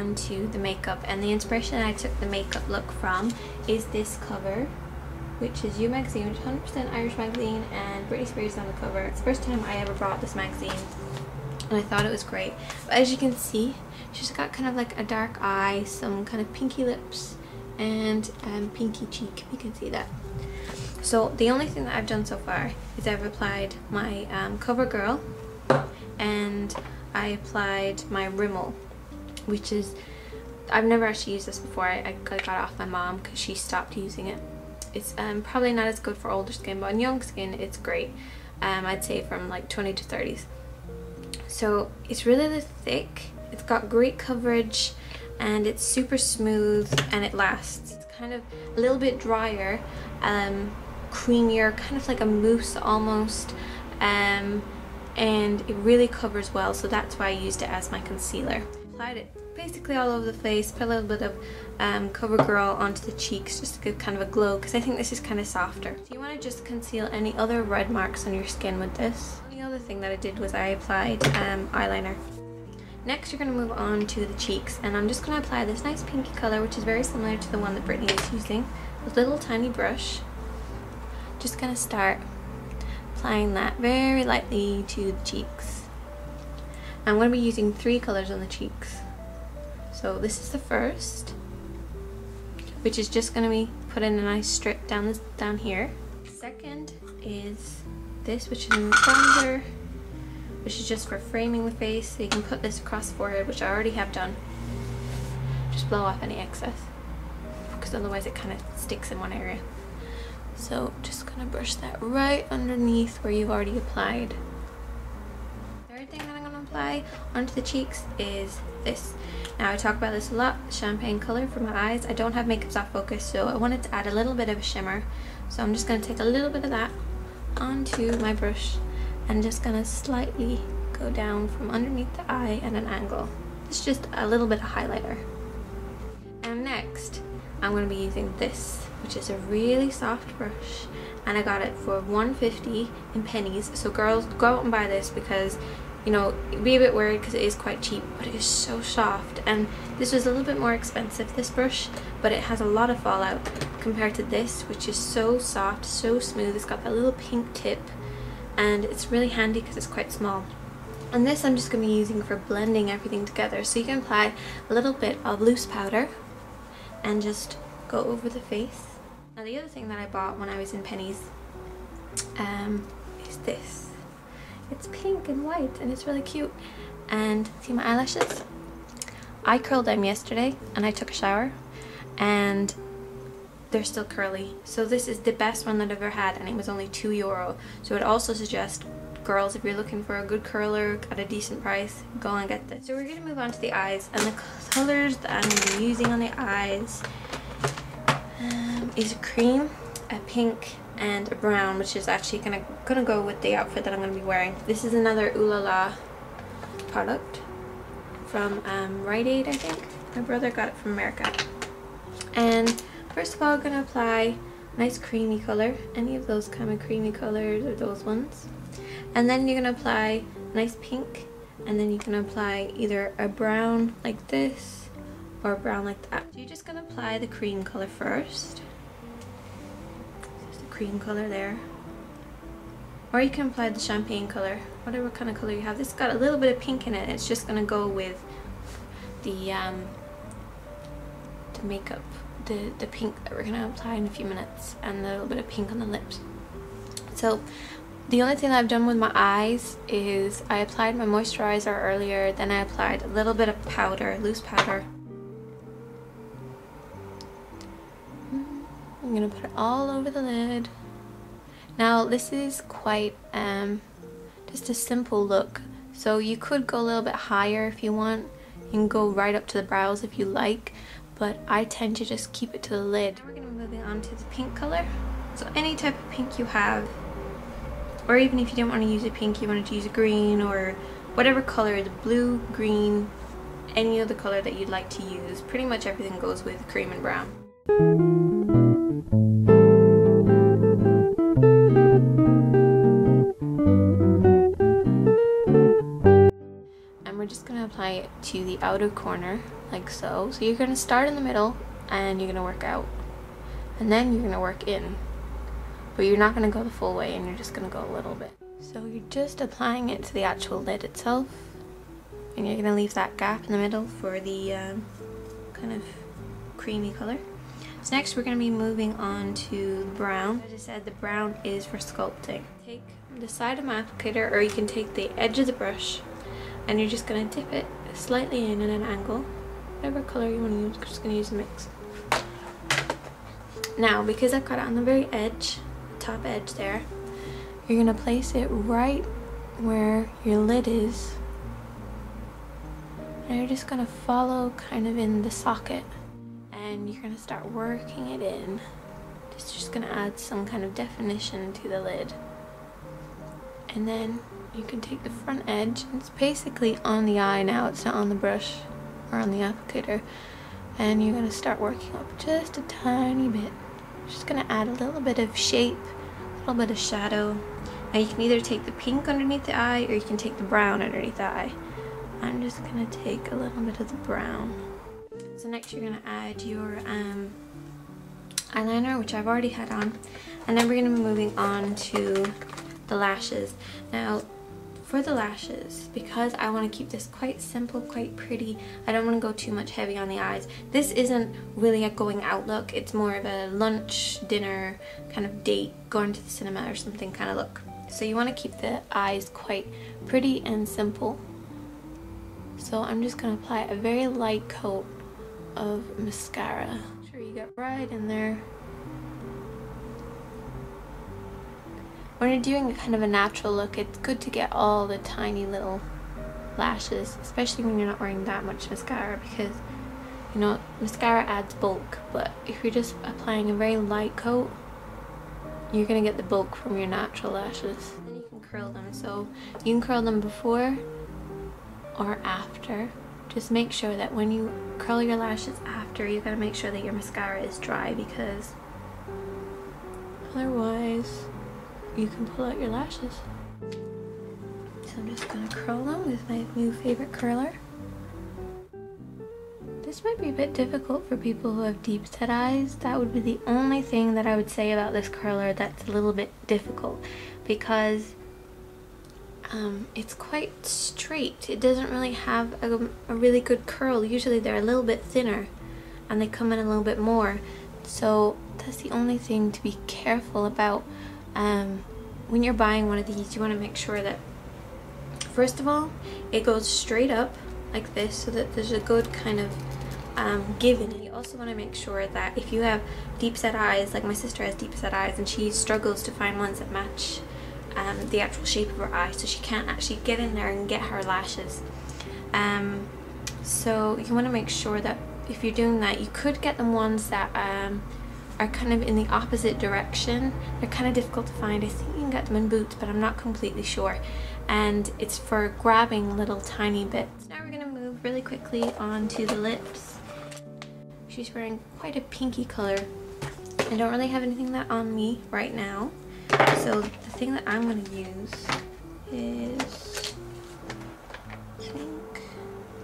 on to the makeup, and the inspiration I took the makeup look from is this cover, which is You magazine, which is 100% Irish magazine, and Britney Spears on the cover. It's the first time I ever bought this magazine and I thought it was great. But as you can see, she's got kind of like a dark eye, some kind of pinky lips, and pinky cheek, if you can see that. So the only thing that I've done so far is I've applied my CoverGirl, and I applied my Rimmel, which is, I've never actually used this before. I got it off my mom because she stopped using it. It's probably not as good for older skin, but on young skin it's great. I'd say from like 20 to 30s. So it's really thick, it's got great coverage, and it's super smooth, and it lasts. It's kind of a little bit drier, creamier, kind of like a mousse almost, and it really covers well, so that's why I used it as my concealer. Applied it basically all over the face, put a little bit of CoverGirl onto the cheeks just to give kind of a glow, because I think this is kind of softer. So you want to just conceal any other red marks on your skin with this. The other thing that I did was I applied eyeliner. Next you're going to move on to the cheeks, and I'm just going to apply this nice pinky colour, which is very similar to the one that Britney is using, with a little tiny brush. Just going to start applying that very lightly to the cheeks. I'm going to be using 3 colours on the cheeks. So this is the first, which is just going to be put in a nice strip down here. Second is this, which is in bronzer, which is just for framing the face. So you can put this across the forehead, which I already have done. Just blow off any excess, because otherwise it kind of sticks in one area. So just gonna brush that right underneath where you've already applied. Third thing that I'm gonna apply onto the cheeks is this. Now I talk about this a lot, champagne color for my eyes. I don't have makeup soft focus, so I wanted to add a little bit of a shimmer. So I'm just gonna take a little bit of that onto my brush and just gonna slightly go down from underneath the eye at an angle. It's just a little bit of highlighter. And next I'm going to be using this, which is a really soft brush, and I got it for $1.50 in pennies. So girls, go out and buy this, because you know, be a bit worried because it is quite cheap, but it is so soft. And this was a little bit more expensive, this brush, but it has a lot of fallout compared to this, which is so soft, so smooth. It's got that little pink tip, and it's really handy because it's quite small. And this I'm just going to be using for blending everything together. So you can apply a little bit of loose powder and just go over the face. Now the other thing that I bought when I was in pennies is this. It's pink and white, and it's really cute. And see my eyelashes? I curled them yesterday and I took a shower, and they're still curly. So this is the best one that I've ever had, and it was only €2. So I'd also suggest, girls, if you're looking for a good curler at a decent price, go and get this. So we're going to move on to the eyes, and the colors that I'm going to be using on the eyes is a cream, a pink, and a brown, which is actually gonna go with the outfit that I'm going to be wearing. This is another Ooh La La product from Rite Aid, I think. My brother got it from America. And first of all, I'm going to apply a nice creamy color, any of those kind of creamy colors or those ones. And then you're going to apply a nice pink, and then you can apply either a brown like this or a brown like that. So you're just going to apply the cream color first. There's the cream color there. Or you can apply the champagne color, whatever kind of color you have. This got a little bit of pink in it. It's just going to go with the makeup, the pink that we're going to apply in a few minutes, and a little bit of pink on the lips. So the only thing that I've done with my eyes is I applied my moisturizer earlier, then I applied a little bit of powder, loose powder. I'm going to put it all over the lid. Now this is quite just a simple look, so you could go a little bit higher if you want. You can go right up to the brows if you like, but I tend to just keep it to the lid. Now we're going to move it on to the pink color. So any type of pink you have, or even if you don't want to use a pink, you wanted to use a green or whatever color, the blue, green, any other color that you'd like to use. Pretty much everything goes with cream and brown. we're just going to apply it to the outer corner, like so. So you're going to start in the middle and you're going to work out. And then you're going to work in. But you're not going to go the full way, and you're just going to go a little bit. So you're just applying it to the actual lid itself. And you're going to leave that gap in the middle for the kind of creamy color. So next we're going to be moving on to the brown. As I said, the brown is for sculpting. Take the side of my applicator, or you can take the edge of the brush, and you're just going to dip it slightly in at an angle. Whatever color you want to use, I'm just going to use a mix. Now, because I've got it on the very edge, top edge there, you're going to place it right where your lid is, and you're just going to follow kind of in the socket, and you're going to start working it in. It's just going to add some kind of definition to the lid. And then you can take the front edge, and it's basically on the eye now, it's not on the brush or on the applicator, and you're going to start working up just a tiny bit. Just going to add a little bit of shape, a little bit of shadow. Now you can either take the pink underneath the eye, or you can take the brown underneath the eye. I'm just going to take a little bit of the brown. So next you're going to add your eyeliner, which I've already had on, and then we're going to be moving on to the lashes. Now for the lashes, because I want to keep this quite simple, quite pretty, I don't want to go too much heavy on the eyes. This isn't really a going out look, it's more of a lunch, dinner, kind of date, going to the cinema or something kind of look. So you want to keep the eyes quite pretty and simple. So I'm just going to apply a very light coat of mascara. Make sure you get right in there. When you're doing kind of a natural look, it's good to get all the tiny little lashes, especially when you're not wearing that much mascara, because, you know, mascara adds bulk, but if you're just applying a very light coat, you're going to get the bulk from your natural lashes. Then you can curl them, so you can curl them before or after. Just make sure that when you curl your lashes after, you got to make sure that your mascara is dry, because otherwise you can pull out your lashes. So I'm just going to curl them with my new favorite curler. This might be a bit difficult for people who have deep set eyes. That would be the only thing that I would say about this curler that's a little bit difficult, because it's quite straight. It doesn't really have a really good curl. Usually they're a little bit thinner and they come in a little bit more. So that's the only thing to be careful about. When you're buying one of these, you want to make sure that, first of all, it goes straight up like this, so that there's a good kind of give in it. You also want to make sure that if you have deep set eyes, like my sister has deep set eyes, and she struggles to find ones that match the actual shape of her eye, so she can't actually get in there and get her lashes. So you want to make sure that if you're doing that, you could get them ones that are kind of in the opposite direction. They're kind of difficult to find. I think you can get them in Boots, but I'm not completely sure. And it's for grabbing little tiny bits. Now we're going to move really quickly on to the lips. She's wearing quite a pinky color. I don't really have anything that on me right now. So the thing that I'm going to use is, I think,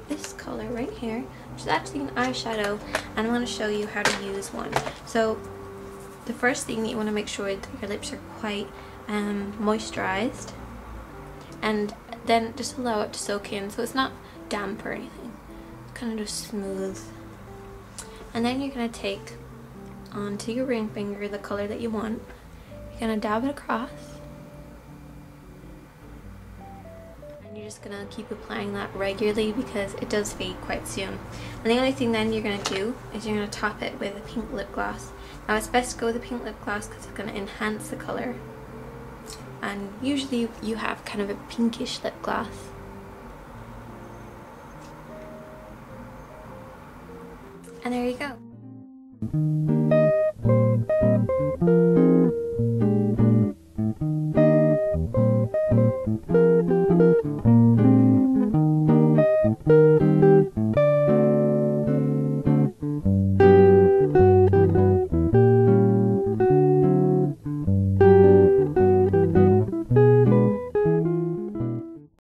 this color right here, which is actually an eyeshadow, and I'm going to show you how to use one. So the first thing that you want to make sure that your lips are quite moisturized, and then just allow it to soak in, so it's not damp or anything. It's kind of just smooth. And then you're going to take onto your ring finger the color that you want. You're going to dab it across, and you're just going to keep applying that regularly because it does fade quite soon. And the only thing then you're going to do is you're going to top it with a pink lip gloss. Now it's best to go with a pink lip gloss because it's going to enhance the color, and usually you have kind of a pinkish lip gloss. And there you go.